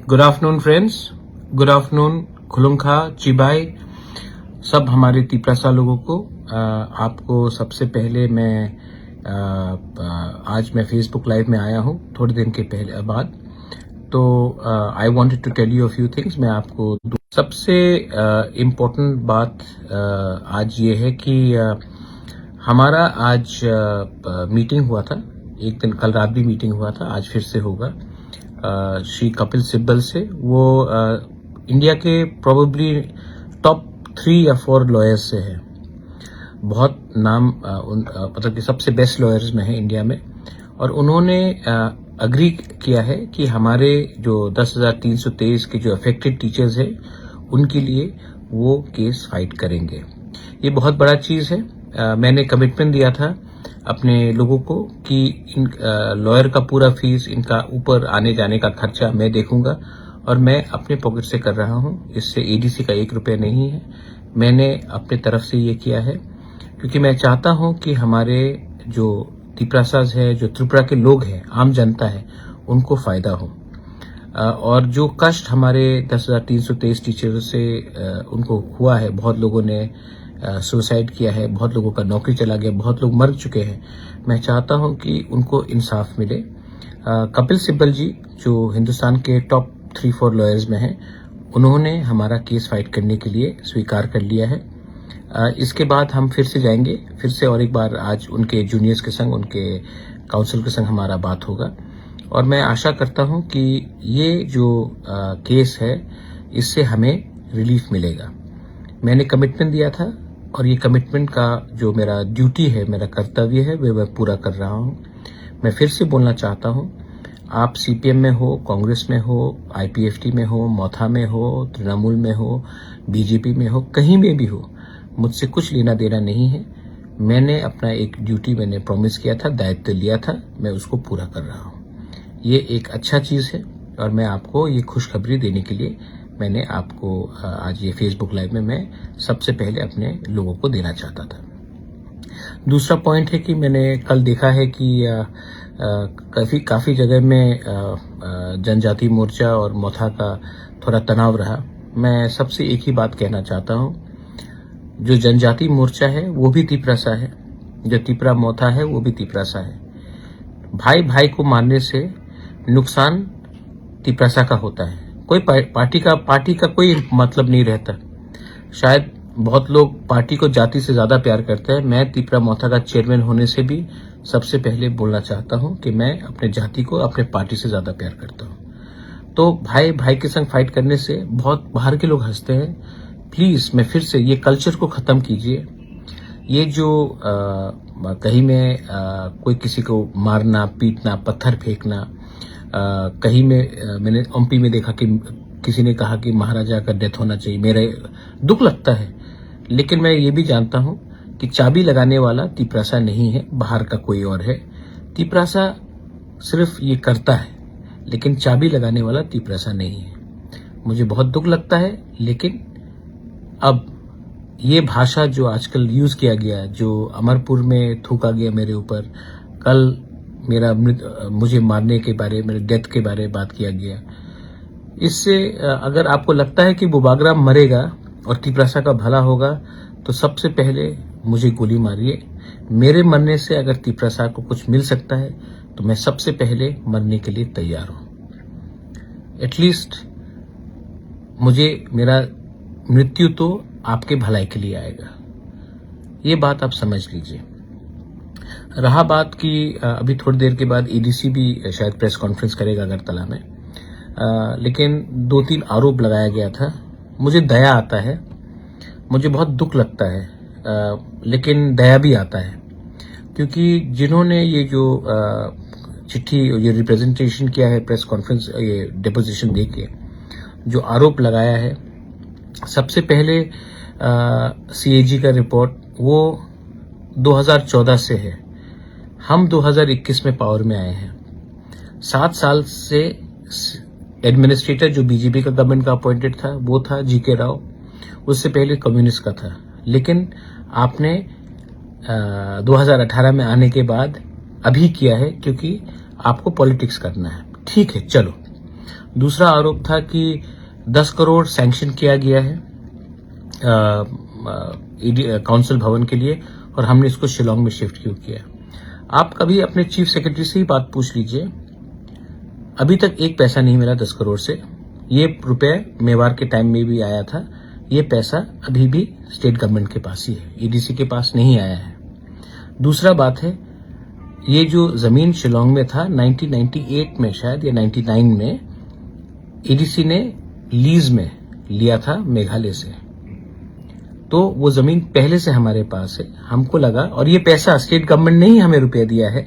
Good afternoon friends, good afternoon खुलुंखा चिबाई सब हमारे तिपरासा लोगों को। आपको सबसे पहले मैं आज मैं फेसबुक लाइव में आया हूँ थोड़े दिन के पहले बाद, तो I wanted to tell you a few things. मैं आपको सबसे इम्पोर्टेंट बात आज ये है कि हमारा आज मीटिंग हुआ था, एक दिन कल रात भी मीटिंग हुआ था, आज फिर से होगा श्री कपिल सिब्बल से। वो इंडिया के प्रोबेबली टॉप 3 या 4 लॉयर्स से है, बहुत नाम मतलब कि सबसे बेस्ट लॉयर्स में है इंडिया में। और उन्होंने अग्री किया है कि हमारे जो 10,323 के जो अफेक्टेड टीचर्स हैं उनके लिए वो केस फाइट करेंगे। ये बहुत बड़ा चीज है। मैंने कमिटमेंट दिया था अपने लोगों को कि इन लॉयर का पूरा फीस, इनका ऊपर आने जाने का खर्चा मैं देखूंगा, और मैं अपने पॉकेट से कर रहा हूं। इससे एडीसी का 1 रुपया नहीं है। मैंने अपने तरफ से ये किया है क्योंकि मैं चाहता हूं कि हमारे जो तिपरासाज है, जो त्रिपुरा के लोग हैं, आम जनता है, उनको फायदा हो। और जो कष्ट हमारे 10,323 टीचर से उनको हुआ है, बहुत लोगों ने सुसाइड किया है, बहुत लोगों का नौकरी चला गया, बहुत लोग मर चुके हैं, मैं चाहता हूं कि उनको इंसाफ मिले। कपिल सिब्बल जी जो हिंदुस्तान के टॉप 3-4 लॉयर्स में हैं, उन्होंने हमारा केस फाइट करने के लिए स्वीकार कर लिया है। इसके बाद हम फिर से जाएंगे, फिर से और एक बार आज उनके जूनियर्स के संग, उनके काउंसिल के संग हमारा बात होगा। और मैं आशा करता हूं कि ये जो केस है, इससे हमें रिलीफ मिलेगा। मैंने कमिटमेंट दिया था और ये कमिटमेंट का जो मेरा ड्यूटी है, मेरा कर्तव्य है, वो मैं पूरा कर रहा हूं। मैं फिर से बोलना चाहता हूं, आप सीपीएम में हो, कांग्रेस में हो, आईपीएफटी में हो, मौथा में हो, तृणमूल में हो, बीजेपी में हो, कहीं में भी हो, मुझसे कुछ लेना देना नहीं है। मैंने अपना एक ड्यूटी मैंने प्रॉमिस किया था, दायित्व लिया था, मैं उसको पूरा कर रहा हूं। ये एक अच्छा चीज है और मैं आपको ये खुशखबरी देने के लिए मैंने आपको आज ये फेसबुक लाइव में मैं सबसे पहले अपने लोगों को देना चाहता था। दूसरा पॉइंट है कि मैंने कल देखा है कि काफी जगह में जनजाति मोर्चा और मौथा का थोड़ा तनाव रहा। मैं सबसे एक ही बात कहना चाहता हूं, जो जनजाति मोर्चा है वो भी तिपरासा है, जो तिपरा मौथा है वो भी तिपरासा है। भाई भाई को मारने से नुकसान तिपरासा का होता है, कोई पार्टी का कोई मतलब नहीं रहता। शायद बहुत लोग पार्टी को जाति से ज्यादा प्यार करते हैं। मैं तिपरा मौथा का चेयरमैन होने से भी सबसे पहले बोलना चाहता हूं कि मैं अपने जाति को अपने पार्टी से ज्यादा प्यार करता हूं। तो भाई भाई के संग फाइट करने से बहुत बाहर के लोग हंसते हैं। प्लीज मैं फिर से ये कल्चर को खत्म कीजिए। ये जो कहीं में कोई किसी को मारना, पीटना, पत्थर फेंकना, कहीं में मैंने एमपी में देखा कि किसी ने कहा कि महाराजा का डेथ होना चाहिए। मेरे दुख लगता है, लेकिन मैं ये भी जानता हूं कि चाबी लगाने वाला तिपरासा नहीं है, बाहर का कोई और है। तिपरासा सिर्फ ये करता है, लेकिन चाबी लगाने वाला तिपरासा नहीं है। मुझे बहुत दुख लगता है, लेकिन अब ये भाषा जो आजकल यूज किया गया, जो अमरपुर में थूका गया मेरे ऊपर, कल मुझे मारने के बारे, मेरे डेथ के बारे में बात किया गया, इससे अगर आपको लगता है कि बुबाग्राम मरेगा और तिपरासा का भला होगा, तो सबसे पहले मुझे गोली मारिए। मेरे मरने से अगर तिपरासा को कुछ मिल सकता है तो मैं सबसे पहले मरने के लिए तैयार हूं। एटलीस्ट मुझे मेरा मृत्यु तो आपके भलाई के लिए आएगा, ये बात आप समझ लीजिए। रहा बात कि अभी थोड़ी देर के बाद एडीसी भी शायद प्रेस कॉन्फ्रेंस करेगा अगरतला में, लेकिन 2-3 आरोप लगाया गया था। मुझे दया आता है, मुझे बहुत दुख लगता है, लेकिन दया भी आता है, क्योंकि जिन्होंने ये जो चिट्ठी, ये रिप्रेजेंटेशन किया है, प्रेस कॉन्फ्रेंस, ये डिपोजिशन देके जो आरोप लगाया है, सबसे पहले सीएजी का रिपोर्ट वो 2014 से है। हम 2021 में पावर में आए हैं। 7 साल से एडमिनिस्ट्रेटर जो बीजेपी का गवर्नमेंट का अपॉइंटेड था वो था जीके राव, उससे पहले कम्युनिस्ट का था। लेकिन आपने 2018 में आने के बाद अभी किया है, क्योंकि आपको पॉलिटिक्स करना है। ठीक है, चलो, दूसरा आरोप था कि 10 करोड़ सैंक्शन किया गया है काउंसिल भवन के लिए और हमने इसको शिलोंग में शिफ्ट क्यों किया। आप कभी अपने चीफ सेक्रेटरी से ही बात पूछ लीजिए, अभी तक एक पैसा नहीं मिला 10 करोड़ से। ये रुपए मेवाड़ के टाइम में भी आया था, ये पैसा अभी भी स्टेट गवर्नमेंट के पास ही है, एडीसी के पास नहीं आया है। दूसरा बात है, ये जो जमीन शिलोंग में था 1998 में शायद या 99 में एडीसी ने लीज में लिया था मेघालय से, तो वो जमीन पहले से हमारे पास है। हमको लगा, और ये पैसा स्टेट गवर्नमेंट ने ही हमें रुपया दिया है,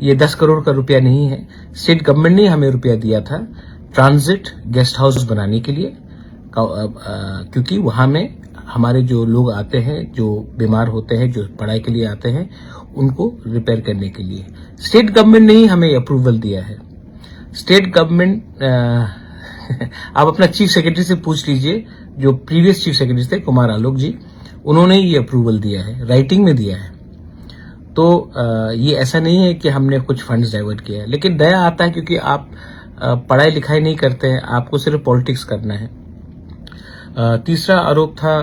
ये 10 करोड़ का रुपया नहीं है, स्टेट गवर्नमेंट ने हमें रुपया दिया था ट्रांजिट गेस्ट हाउस बनाने के लिए, क्योंकि वहां में हमारे जो लोग आते हैं, जो बीमार होते हैं, जो पढ़ाई के लिए आते हैं, उनको रिपेयर करने के लिए स्टेट गवर्नमेंट ने ही हमें अप्रूवल दिया है। स्टेट गवर्नमेंट आप अपना चीफ सेक्रेटरी से पूछ लीजिए, जो प्रीवियस चीफ सेक्रेटरी थे कुमार आलोक जी, उन्होंने ये अप्रूवल दिया है, राइटिंग में दिया है। तो ये ऐसा नहीं है कि हमने कुछ फंड्स डाइवर्ट किया है, लेकिन दया आता है क्योंकि आप पढ़ाई लिखाई नहीं करते हैं, आपको सिर्फ पॉलिटिक्स करना है। तीसरा आरोप था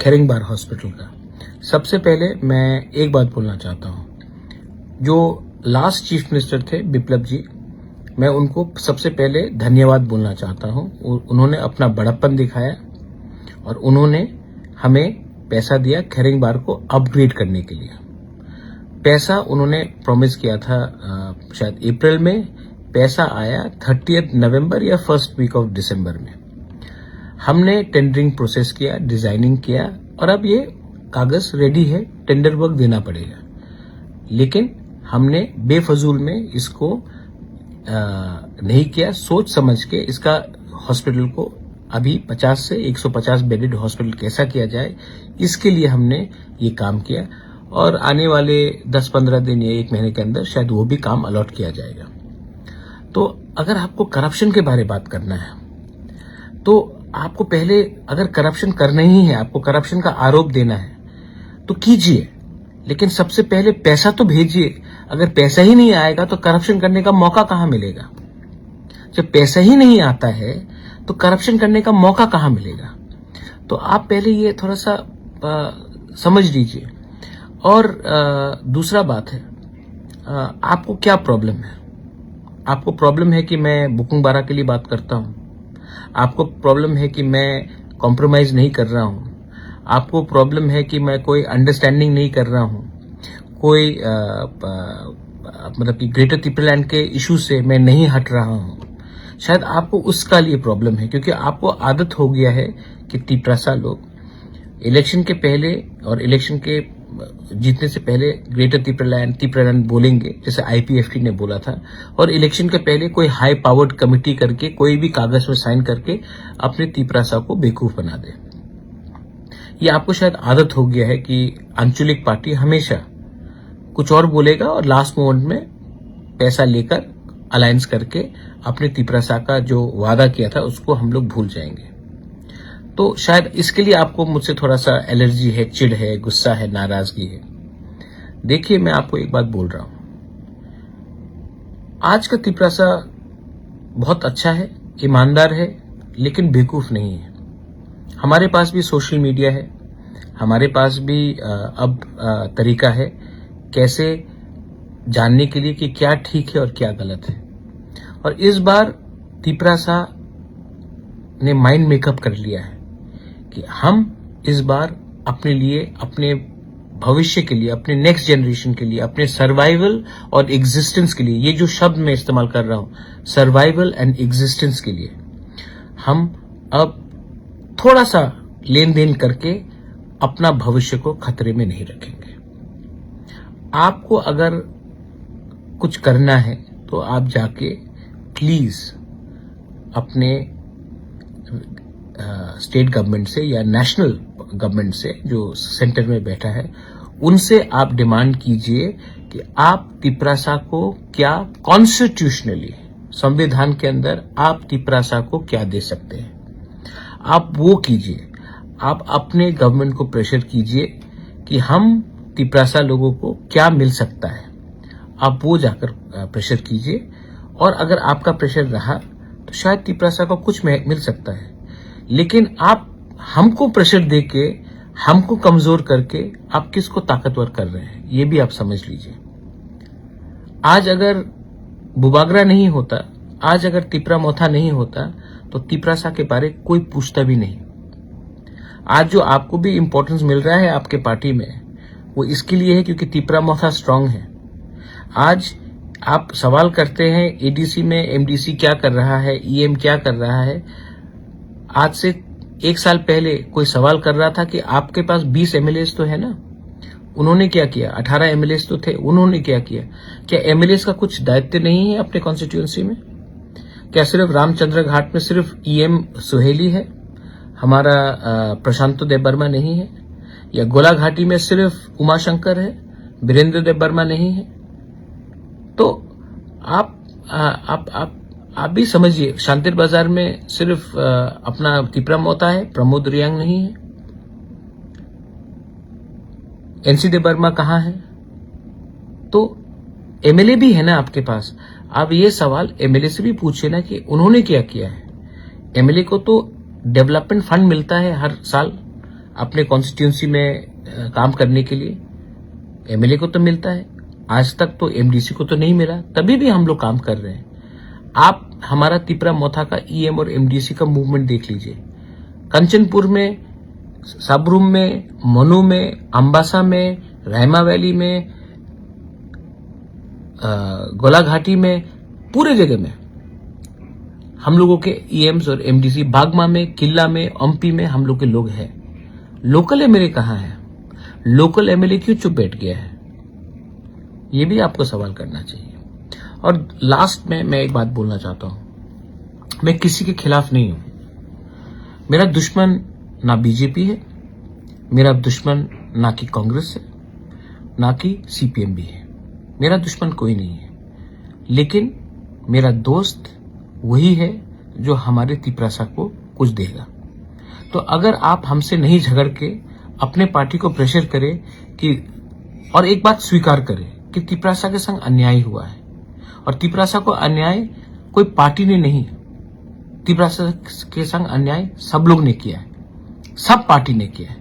खेरिंगबार हॉस्पिटल का। सबसे पहले मैं एक बात बोलना चाहता हूं, जो लास्ट चीफ मिनिस्टर थे बिप्लब जी, मैं उनको सबसे पहले धन्यवाद बोलना चाहता हूं। उन्होंने अपना बड़प्पन दिखाया और उन्होंने हमें पैसा दिया खेरिंगबार को अपग्रेड करने के लिए। पैसा उन्होंने प्रॉमिस किया था शायद अप्रैल में, पैसा आया 30 नवंबर या फर्स्ट वीक ऑफ दिसंबर में। हमने टेंडरिंग प्रोसेस किया, डिजाइनिंग किया और अब ये कागज रेडी है, टेंडर वर्क देना पड़ेगा। लेकिन हमने बेफजूल में इसको नहीं किया, सोच समझ के इसका हॉस्पिटल को अभी 50 से 150 बेडेड हॉस्पिटल कैसा किया जाए, इसके लिए हमने ये काम किया और आने वाले 10-15 दिन या 1 महीने के अंदर शायद वो भी काम अलॉट किया जाएगा। तो अगर आपको करप्शन के बारे में बात करना है, तो आपको पहले अगर करप्शन करना ही है, आपको करप्शन का आरोप देना है तो कीजिए, लेकिन सबसे पहले पैसा तो भेजिए। अगर पैसा ही नहीं आएगा तो करप्शन करने का मौका कहां मिलेगा? जब पैसा ही नहीं आता है तो करप्शन करने का मौका कहां मिलेगा? तो आप पहले ये थोड़ा सा समझ लीजिए। और दूसरा बात है, आपको क्या प्रॉब्लम है? आपको प्रॉब्लम है कि मैं बुकिंग बारा के लिए बात करता हूं, आपको प्रॉब्लम है कि मैं कॉम्प्रोमाइज नहीं कर रहा हूं, आपको प्रॉब्लम है कि मैं कोई अंडरस्टैंडिंग नहीं कर रहा हूं, कोई मतलब कि ग्रेटर त्रिपुरालैंड के इशू से मैं नहीं हट रहा हूं, शायद आपको उसका लिए प्रॉब्लम है। क्योंकि आपको आदत हो गया है कि तिपरासा लोग इलेक्शन के पहले और इलेक्शन के जीतने से पहले ग्रेटर त्रिपुरालैंड बोलेंगे, जैसे आईपीएफटी ने बोला था, और इलेक्शन के पहले कोई हाई पावर्ड कमिटी करके कोई भी कागज में साइन करके अपने तिपरासा को बेवकूफ बना दे। ये आपको शायद आदत हो गया है कि आंचलिक पार्टी हमेशा कुछ और बोलेगा और लास्ट मोमेंट में पैसा लेकर अलायंस करके अपने तिपरासा का जो वादा किया था उसको हम लोग भूल जाएंगे। तो शायद इसके लिए आपको मुझसे थोड़ा सा एलर्जी है, चिढ़ है, गुस्सा है, नाराजगी है। देखिए, मैं आपको एक बात बोल रहा हूं, आज का तिपरासा बहुत अच्छा है, ईमानदार है, लेकिन बेवकूफ नहीं है। हमारे पास भी सोशल मीडिया है, हमारे पास भी अब तरीका है कैसे जानने के लिए कि क्या ठीक है और क्या गलत है। और इस बार तिपरासा ने माइंड मेकअप कर लिया है कि हम इस बार अपने लिए, अपने भविष्य के लिए, अपने नेक्स्ट जनरेशन के लिए, अपने सर्वाइवल और एग्जिस्टेंस के लिए, ये जो शब्द मैं इस्तेमाल कर रहा हूं, सर्वाइवल एंड एग्जिस्टेंस के लिए, हम अब थोड़ा सा लेन देन करके अपना भविष्य को खतरे में नहीं रखेंगे। आपको अगर कुछ करना है तो आप जाके प्लीज अपने स्टेट गवर्नमेंट से या नेशनल गवर्नमेंट से, जो सेंटर में बैठा है, उनसे आप डिमांड कीजिए कि आप तिपरासा को क्या कॉन्स्टिट्यूशनली, संविधान के अंदर आप तिपरासा को क्या दे सकते हैं, आप वो कीजिए। आप अपने गवर्नमेंट को प्रेशर कीजिए कि हम तिपरासा लोगों को क्या मिल सकता है, आप वो जाकर प्रेशर कीजिए और अगर आपका प्रेशर रहा तो शायद तिपरासा को कुछ मिल सकता है, लेकिन आप हमको प्रेशर देके, हमको कमजोर करके आप किसको ताकतवर कर रहे हैं, ये भी आप समझ लीजिए। आज अगर बुबागरा नहीं होता, आज अगर तिपरा मोथा नहीं होता, तो तिपरासा के बारे कोई पूछता भी नहीं। आज जो आपको भी इंपॉर्टेंस मिल रहा है आपके पार्टी में, वो इसके लिए है क्योंकि तिपरा मोथा स्ट्रांग है। आज आप सवाल करते हैं एडीसी में एमडीसी क्या कर रहा है, ईएम क्या कर रहा है। आज से 1 साल पहले कोई सवाल कर रहा था कि आपके पास 20 एमएलएस तो है ना, उन्होंने क्या किया? 18 एमएलएस तो थे, उन्होंने क्या किया? क्या एमएलएस का कुछ दायित्व नहीं है अपने कॉन्स्टिट्यूएंसी में? क्या सिर्फ रामचंद्र घाट में सिर्फ ईएम सुहेली है, हमारा प्रशांत देबबर्मा नहीं है? या गोला घाटी में सिर्फ उमाशंकर है, बीरेंद्र देबबर्मा नहीं है? तो आप भी समझिए, शांतिर बाजार में सिर्फ अपना तिपरा मोता है, प्रमोद रियांग नहीं है। एनसी देबबर्मा कहां है? तो एमएलए भी है ना आपके पास। आप ये सवाल एमएलए से भी पूछिए ना कि उन्होंने क्या किया है। एमएलए को तो डेवलपमेंट फंड मिलता है हर साल अपने कॉन्स्टिट्यूंसी में काम करने के लिए, एमएलए को तो मिलता है। आज तक तो एमडीसी को तो नहीं मिला, तभी भी हम लोग काम कर रहे हैं। आप हमारा तिपरा मोथा का ईएम और एमडीसी का मूवमेंट देख लीजिए। कंचनपुर में, सबरूम में, मनु में, अंबासा में, रायमा वैली में, गोला घाटी में, पूरे जगह में हम लोगों के ईएम्स और एमडीसी, बागमा में, किला में, एमपी में हम लोग के लोग हैं। लोकल एमएलए कहां है? लोकल एमएलए क्यों चुप बैठ गया है? ये भी आपको सवाल करना चाहिए। और लास्ट में मैं एक बात बोलना चाहता हूं, मैं किसी के खिलाफ नहीं हूं। मेरा दुश्मन ना बीजेपी है, मेरा दुश्मन ना कि कांग्रेस है, ना कि सीपीएम भी है। मेरा दुश्मन कोई नहीं है, लेकिन मेरा दोस्त वही है जो हमारे तिपरासा को कुछ देगा। तो अगर आप हमसे नहीं झगड़ के अपने पार्टी को प्रेशर करें कि, और एक बात स्वीकार करें कि तिपरासा के संग अन्याय हुआ है, और तिपरासा को अन्याय कोई पार्टी ने नहीं, तिपरासा के संग अन्याय सब लोग ने किया है, सब पार्टी ने किया है।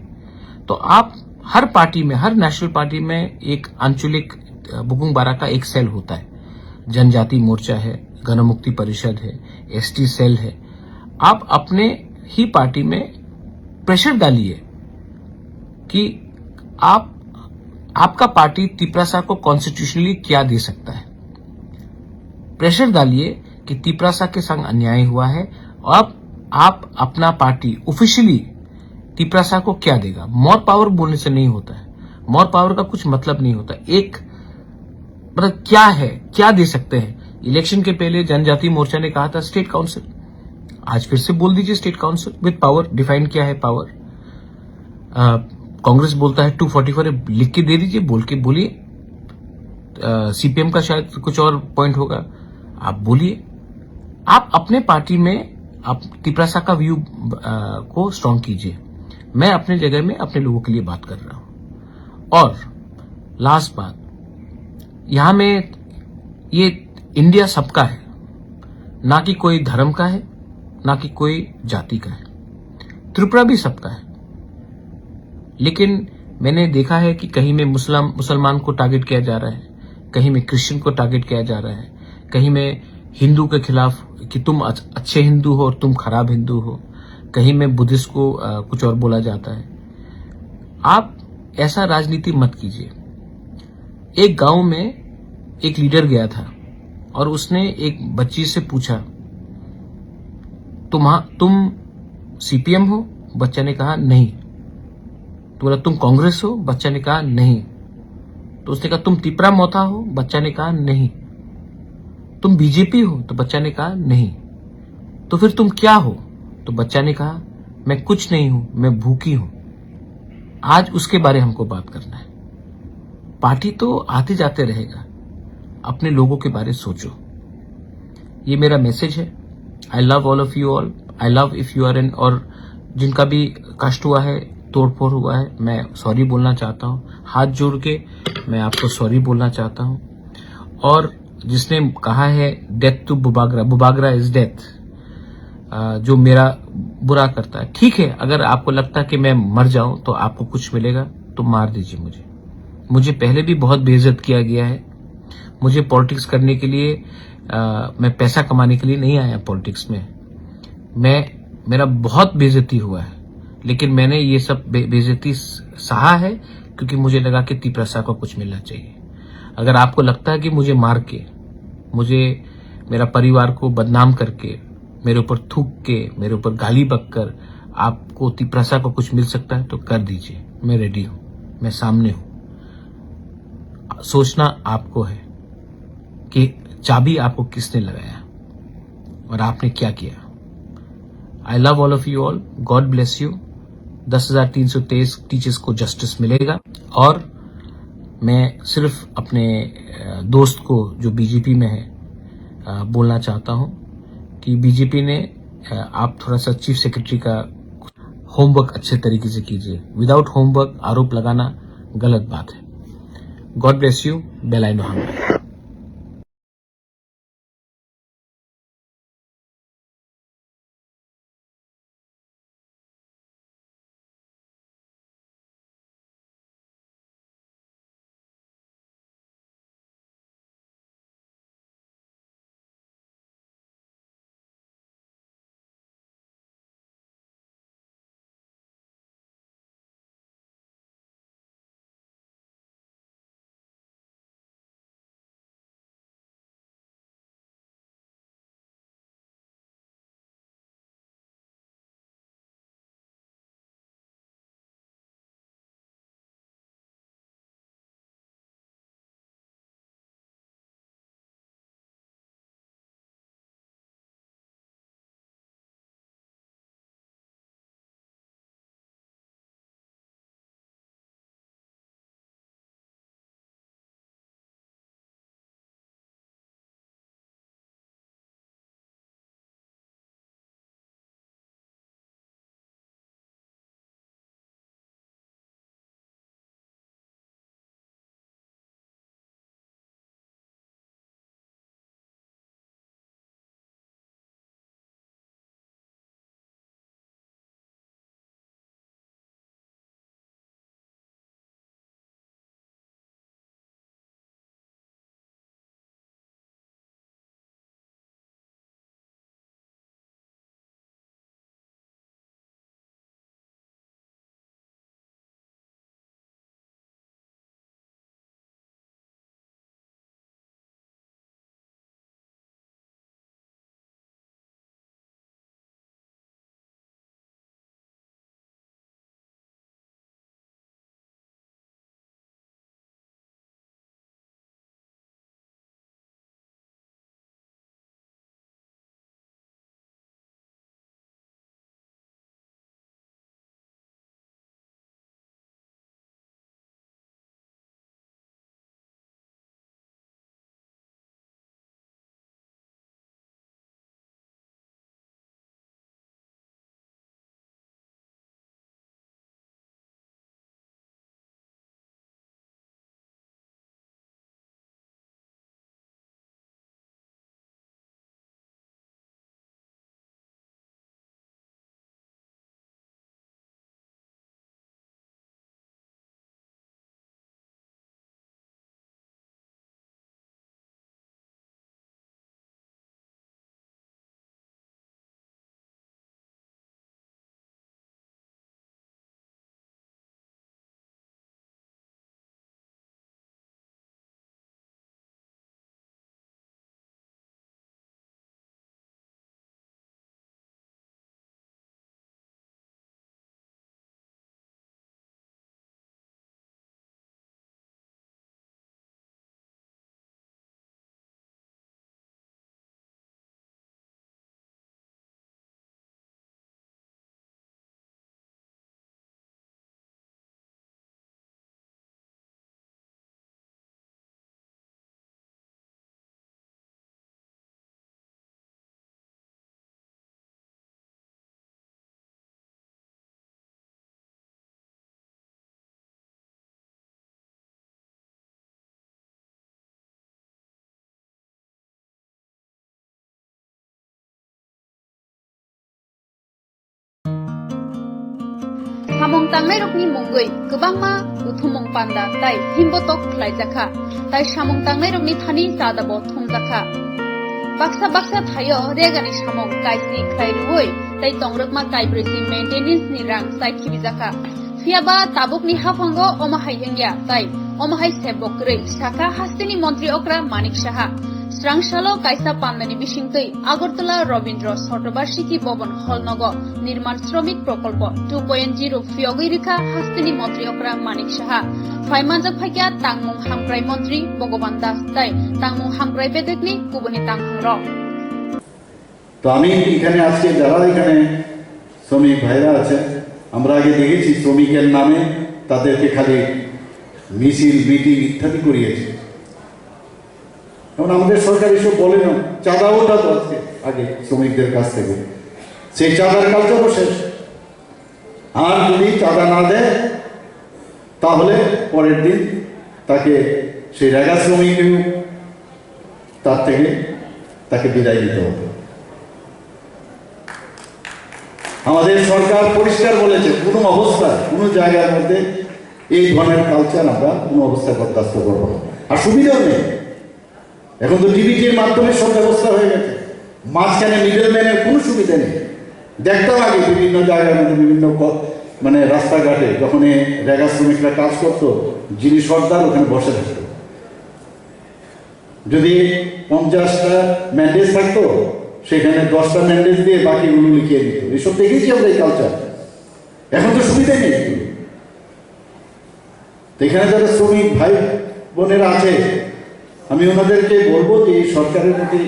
तो आप हर पार्टी में, हर नेशनल पार्टी में एक आंचलिक बुकुंग बारा का एक सेल होता है। जनजाति मोर्चा है, गणमुक्ति परिषद है, एसटी सेल है। आप अपने ही पार्टी में प्रेशर डालिए कि आपका पार्टी तिपरासा को कॉन्स्टिट्यूशनली क्या दे सकता है। प्रेशर डालिए कि तिपरासा के संग अन्याय हुआ है, और अब आप अपना पार्टी ऑफिशियली तिपरासा को क्या देगा। मोर पावर बोलने से नहीं होता है, मोर पावर का कुछ मतलब नहीं होता। एक मतलब क्या है, क्या दे सकते हैं। इलेक्शन के पहले जनजाति मोर्चा ने कहा था स्टेट काउंसिल, आज फिर से बोल दीजिए state council with power. Define क्या है पावर? कांग्रेस बोलता है 244, लिख के दे दीजिए, बोल के बोलिए। सीपीएम का शायद कुछ और पॉइंट होगा, आप बोलिए। आप अपने पार्टी में आप तिपरासा का व्यू को स्ट्रांग कीजिए। मैं अपने जगह में अपने लोगों के लिए बात कर रहा हूं। और लास्ट बात, यहां में ये इंडिया सबका है, ना कि कोई धर्म का है, ना कि कोई जाति का है। त्रिपुरा भी सबका है, लेकिन मैंने देखा है कि कहीं में मुसलमान को टारगेट किया जा रहा है, कहीं में क्रिश्चियन को टारगेट किया जा रहा है, कहीं में हिंदू के खिलाफ कि तुम अच्छे हिंदू हो और तुम खराब हिंदू हो, कहीं में बुद्धिस्ट को कुछ और बोला जाता है। आप ऐसा राजनीति मत कीजिए। एक गांव में एक लीडर गया था और उसने एक बच्ची से पूछा, तुम सीपीएम हो? बच्चा ने कहा नहीं। तो बोला तुम कांग्रेस हो? बच्चा ने कहा नहीं। तो उसने कहा तुम तिपरा मोथा हो? बच्चा ने कहा नहीं। तुम बीजेपी हो? तो बच्चा ने कहा नहीं। तो फिर तुम क्या हो? तो बच्चा ने कहा मैं कुछ नहीं हूं, मैं भूखी हूं। आज उसके बारे हमको बात करना है। पार्टी तो आते जाते रहेगा, अपने लोगों के बारे सोचो। ये मेरा मैसेज है। I love all of you all. I love if you are in, और जिनका भी कष्ट हुआ है, तोड़फोड़ हुआ है, मैं सॉरी बोलना चाहता हूं। हाथ जोड़ के मैं आपको सॉरी बोलना चाहता हूं। और जिसने कहा है डेथ टू बुबागरा, बुबागरा इज डेथ, जो मेरा बुरा करता है। ठीक है, अगर आपको लगता है कि मैं मर जाऊं तो आपको कुछ मिलेगा तो मार दीजिए मुझे। मुझे पहले भी बहुत बेइज्जत किया गया है। मुझे पॉलिटिक्स करने के लिए मैं पैसा कमाने के लिए नहीं आया पॉलिटिक्स में। मेरा बहुत बेइज्जती हुआ है, लेकिन मैंने ये सब बेइज्जती सहा है क्योंकि मुझे लगा कि तीपरसा को कुछ मिलना चाहिए। अगर आपको लगता है कि मुझे मार के, मुझे मेरा परिवार को बदनाम करके, मेरे ऊपर थूक के, मेरे ऊपर गाली बककर आपको तीपरसा को कुछ मिल सकता है तो कर दीजिए। मैं रेडी हूं, मैं सामने हूं। सोचना आपको है कि चाबी आपको किसने लगाया और आपने क्या किया। आई love all of you all, God bless you. 10,323 teachers को जस्टिस मिलेगा। और मैं सिर्फ अपने दोस्त को जो बीजेपी में है बोलना चाहता हूं कि बीजेपी ने आप थोड़ा सा चीफ सेक्रेटरी का होमवर्क अच्छे तरीके से कीजिए। विदाउट होमवर्क आरोप लगाना गलत बात है। God bless you. बेलाइनो हम। samong tangnai rokni mongoi kwbangma uthumong panda tai himbotok khlaijaka tai samong tangnai rokni thani chadabo thumjaka baksa baksa thayo regani samong kaisni khlairuoi tai tongrokma kaibresi maintenance ni rang sai khibijaka fiaba tabukni hafango omahai hengya tai omahai sebokre saka hastini মন্ত্রী okra Manik Saha স্রাংশালো কাইসা পান্নানি বিশিংতৈ Agartala Rabindra শতবার্ষিকী ভবন হলনগ নির্মাণ শ্রমিক প্রকল্প 2.0 ফিয়গৈ রেখা হাস্তিনি মন্ত্রী okra Manik Saha ফাইমানজাক ফাইকা তাংমুং হামক্রাই মন্ত্রী ভগবান দাস তাই তাংমুং হামক্রাই বেদেকনি কুবনি তাংহাংর তো আমি এখানে আজকে যারা এখানে শ্রমিক ভাইরা আছে আমরা আগে দেখেছি শ্রমিকের নামে তাদেরকে খালি মিছিল মিটিং ইত্যাদি করিয়েছে এখন আমাদের সরকার এসব বলে না চাঁদা ওঠাতো আজকে আগে শ্রমিকদের কাছ থেকে সেই চাঁদার কালচারও শেষ আর যদি চাঁদা না দেয় তাহলে পরের দিন তাকে সেই রেগা শ্রমিকেও তার থেকে তাকে বিদায় দিতে হবে আমাদের সরকার পরিষ্কার বলেছে কোনো অবস্থায় কোনো জায়গার মধ্যে এই ধরনের কালচার আমরা কোনো অবস্থায় বরদাস্ত করবো না আর সুবিধাও নেই এখন তো ডিবিটির মাধ্যমে সব ব্যবস্থা হয়ে গেছে মাঝখানে মিডলম্যানের কোনো সুবিধা নেই দেখতাম আগে বিভিন্ন জায়গার মধ্যে বিভিন্ন মানে রাস্তাঘাটে যখন রেগা শ্রমিকরা কাজ করতো যিনি সর্দার ওখানে বসে থাকতো যদি 50টা ম্যান্ডেজ থাকতো সেখানে 10টা ম্যান্ডেজ দিয়ে বাকিগুলো লিখিয়ে দিত এসব দেখেছি আমরা এই কালচার এখন তো সুবিধা নেই এখানে যারা শ্রমিক ভাই বোনেরা আছে আমি ওনাদেরকে বলবো যে এই সরকারের প্রতি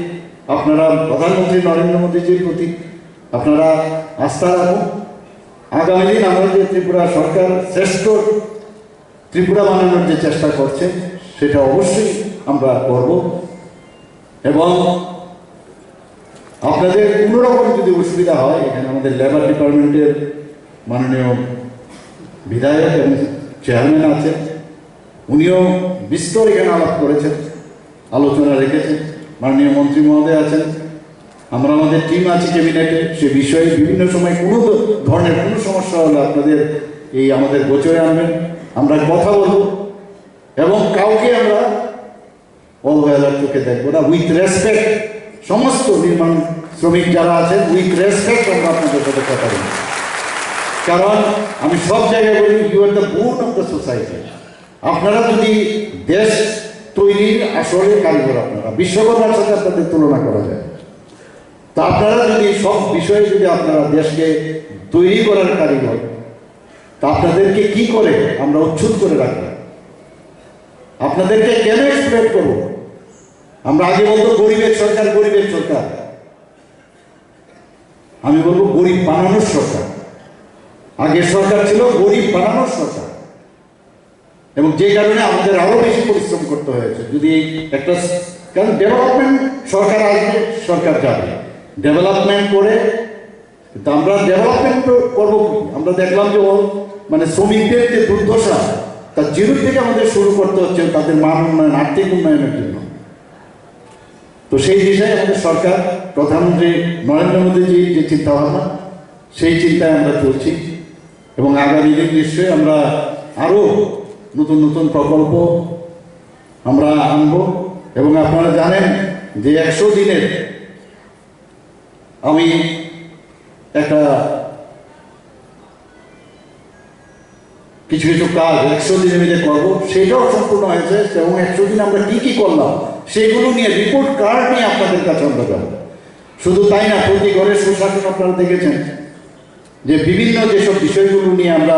আপনারা প্রধানমন্ত্রী নরেন্দ্র মোদীজির প্রতি আপনারা আস্থা রাখুন আগামী দিন আমাদের ত্রিপুরা সরকার শ্রেষ্ঠ ত্রিপুরা বানানোর যে চেষ্টা করছে সেটা অবশ্যই আমরা করব এবং আপনাদের কোনো রকম যদি অসুবিধা হয় এখানে আমাদের লেবার ডিপার্টমেন্টের মাননীয় বিধায়ক এবং চেয়ারম্যান আছেন উনিও বিস্তর এখানে আলাপ করেছেন আলোচনা রেখেছেন মাননীয় মন্ত্রী মহোদয় আছেন আমরা আমাদের টিম আছে ক্যাবিনেটে সে বিষয়ে বিভিন্ন সময় কোনো ধরনের কোনো সমস্যা হলে আপনাদের এই আমাদের গোচরে আনবেন আমরা কথা বলবো এবং কাউকে আমরা অবহেলার চোখে দেখবো না উইথ রেসপেক্ট সমস্ত নির্মাণ শ্রমিক যারা আছেন উইথ রেসপেক্ট আমরা আপনাদের সাথে কথা বলি কারণ আমি সব জায়গায় বলি you are the bone of the society আপনারা যদি দেশ তৈরির আসলে কারিগর আপনারা বিশ্বকর্মার সাথে আপনাদের তুলনা করা যায় তা আপনারা যদি সব বিষয়ে যদি আপনারা দেশকে তৈরি করার কারিগর তা আপনাদেরকে কি করে আমরা উচ্ছুত করে রাখবো আপনাদেরকে কেন এক্সপ্লেন করবো আমরা আগে বলতো গরিবের সরকার গরিবের সরকার আমি বলবো গরিব বানানোর সরকার আগের সরকার ছিল গরিব বানানোর সরকার এবং যে কারণে আমাদের আরো বেশি পরিশ্রম করতে হয়েছে যদি একটা কারণ ডেভেলপমেন্ট সরকার আসবে সরকার যাবে ডেভেলপমেন্ট করে আমরা ডেভেলপমেন্ট করবো কি আমরা দেখলাম যে মানে শ্রমিকদের যে দুর্দশা তার জিরো থেকে আমাদের শুরু করতে হচ্ছে তাদের মান উন্নয়ন আর্থিক উন্নয়নের জন্য তো সেই বিষয়ে আমাদের সরকার প্রধানমন্ত্রী নরেন্দ্র মোদীজির যে চিন্তাভাবনা সেই চিন্তায় আমরা চলছি এবং আগামী দিন নিশ্চয়ই আমরা আরও নতুন নতুন প্রকল্প আমরা আনব এবং আপনারা জানেন যে 100 দিনের আমি একটা কিছু কিছু কাজ 100 দিনের মধ্যে করবো সেটাও সম্পূর্ণ হয়েছে এবং 100 দিন আমরা কি কি করলাম সেগুলো নিয়ে রিপোর্ট কার্ড নিয়ে আপনাদের কাছে আমরা যাবো শুধু তাই না প্রতি ঘরে সুশাসন আপনারা দেখেছেন যে বিভিন্ন যেসব বিষয়গুলো নিয়ে আমরা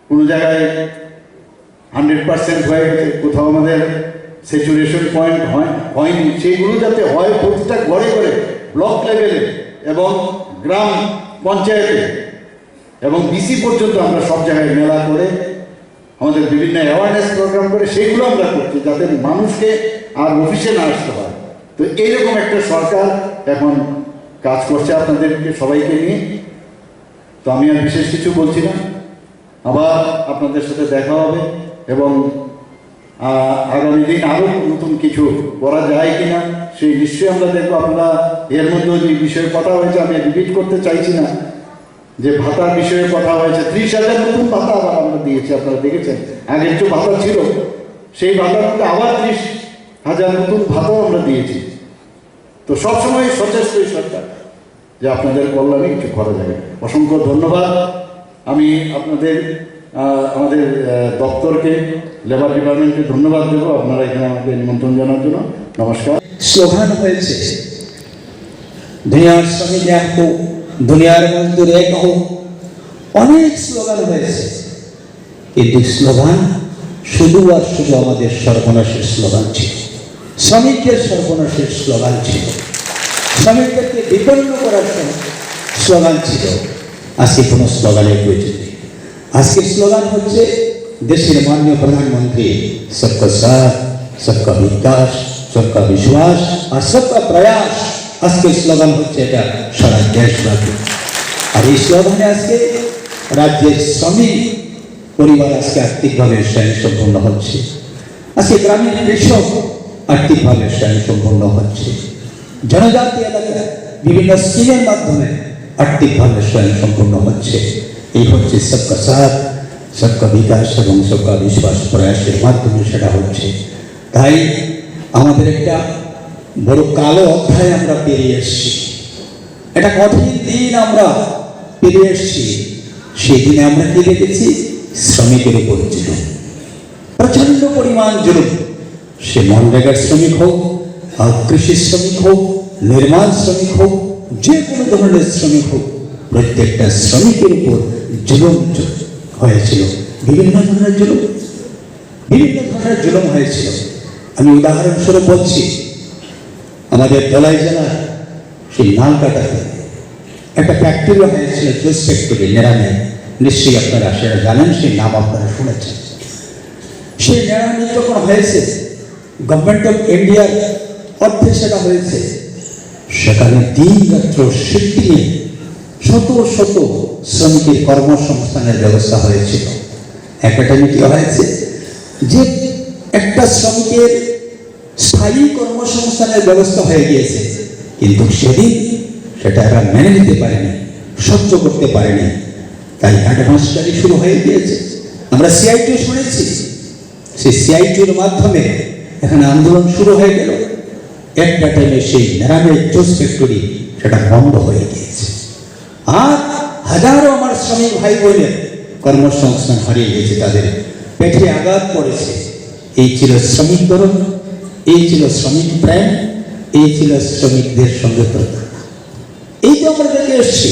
কোনো জায়গায় 100% হয়ে গেছে কোথাও আমাদের স্যাচুরেশন পয়েন্ট হয়নি সেইগুলো যাতে হয় প্রতিটা ঘরে ঘরে ব্লক লেভেলে এবং গ্রাম পঞ্চায়েতে এবং ডিসি পর্যন্ত আমরা সব জায়গায় মেলা করে আমাদের বিভিন্ন অ্যাওয়ারনেস প্রোগ্রাম করে সেইগুলো আমরা করছি যাতে মানুষকে আর অফিসে না আসতে হয় তো এইরকম একটা সরকার এখন কাজ করছে আপনাদেরকে সবাইকে নিয়ে তো আমি আর বিশেষ কিছু বলছি না আবার আপনাদের সাথে দেখা হবে এবং আগামী দিন আরও নতুন কিছু করা যায় কিনা সেই নিশ্চয়ই আমরা দেখবো আপনারা এর মধ্যে যে বিষয়ে কথা হয়েছে আমি রিপিট করতে চাইছি না যে ভাতার বিষয়ে কথা হয়েছে, 30,000 নতুন ভাতা আবার আমরা দিয়েছি, আপনারা দেখেছেন। আগে একটু ভাতা ছিল, সেই ভাতার মধ্যে আবার 30,000 নতুন ভাতাও আমরা দিয়েছি। তো সবসময় সচেষ্ট এই সরকার যে আপনাদের কল্যাণে কিছু করা যাবে। অসংখ্য ধন্যবাদ। আমি আপনাদের আমাদের দপ্তরকে, লেবার ডিপার্টমেন্টকে ধন্যবাদ দেবো, আপনারা এখানে আমাকে নিমন্ত্রণ জানার জন্য। নমস্কার। স্লোগান হয়েছে, দুনিয়ার শ্রমিক এক হোক, দুনিয়ার মজদুর এক হোক, অনেক স্লোগান হয়েছে। কিন্তু স্লোগান শুধু আর শুধু আমাদের সর্বনাশের স্লোগান ছিল, শ্রমিকদের সর্বনাশের স্লোগান ছিল, শ্রমিকদেরকে বিপন্ন করার স্লোগান ছিল। আজকে কোনো স্লোগানের প্রয়োজন নেই। আজকের স্লোগান হচ্ছে দেশের মাননীয় প্রধানমন্ত্রী সবকা সাথ, সবকা বিকাশ, সবকা বিশ্বাস আর সবকা প্রয়াস। আজকের স্লোগান হচ্ছে এটা সারা দেশব্যাপী। আর এই স্লোগানে আজকে রাজ্যের শ্রমিক পরিবার আজকে আর্থিকভাবে স্বয়ংসম্পূর্ণ হচ্ছে। আজকে গ্রামীণ কৃষক আর্থিকভাবে স্বয়ংসম্পূর্ণ হচ্ছে। জনজাতি এলাকায় বিভিন্ন স্কিমের মাধ্যমে আর্থিকভাবে স্বয়ংসম্পূর্ণ হচ্ছে। এই হচ্ছে সবকা সাথ, সবকা বিকাশ এবং সবকা বিশ্বাস প্রয়াসের মাধ্যমে সেটা হচ্ছে। তাই আমাদের একটা বড় কালো অধ্যায় আমরা পেরিয়ে এসেছি, একটা কঠিন দিন আমরা পেরিয়ে এসেছি। সেই দিনে আমরা কি দেখেছি? শ্রমিকের উপর জুলুম, প্রচন্ড পরিমাণ জুলুম। সে মনরেগার শ্রমিক হোক, আর কৃষি শ্রমিক হোক, নির্মাণ শ্রমিক হোক, যে কোনো ধরনের শ্রমিক হোক, প্রত্যেকটা শ্রমিকের উপর জুলুম হয়েছিল। বিভিন্ন ধরনের জুলুম হয়েছিল। আমি উদাহরণস্বরূপ বলছি, আমাদের ধলাই জেলার সেই নালকাটাতে একটা ফ্যাক্টরি হয়েছিল, জুস ফ্যাক্টরি, নেড়ামে। নিশ্চয়ই আপনারা সেটা জানেন, সেই নাম আপনারা শুনেছেন। সেই নেড়ামে যখন হয়েছে, গভর্নমেন্ট অফ ইন্ডিয়ার অর্থে সেটা হয়েছে। সেখানে দিন রাত্র শিফট নিয়ে শত শত শ্রমিকের কর্মসংস্থানের ব্যবস্থা হয়েছিল। একটা টাইমে কি হয়েছে যে একটা শ্রমিকের স্থায়ী কর্মসংস্থানের ব্যবস্থা হয়ে গিয়েছে, কিন্তু সেদিন সেটা এরা মেনে নিতে পারেনি, সহ্য করতে পারেনি। তাই অ্যাডভান্সটারি শুরু হয়ে গিয়েছে। আমরা সিআইটি শুনেছি, সেই সিআইটির মাধ্যমে এখানে আন্দোলন শুরু হয়ে গেল। একটা টাইমে সেই নেরামের জুস ফ্যাক্টরি সেটা বন্ধ হয়ে গিয়েছে। আর হাজারো আমার শ্রমিক ভাই বোনের কর্মসংস্থান হারিয়ে গেছে, তাদের পেটে আঘাত পড়েছে। এই ছিল শ্রমিক ধর্ম, এই ছিল শ্রমিক প্রেম, এই ছিল শ্রমিকদের সঙ্গে প্রতারণা। এই তো আমরা দেখে এসছি।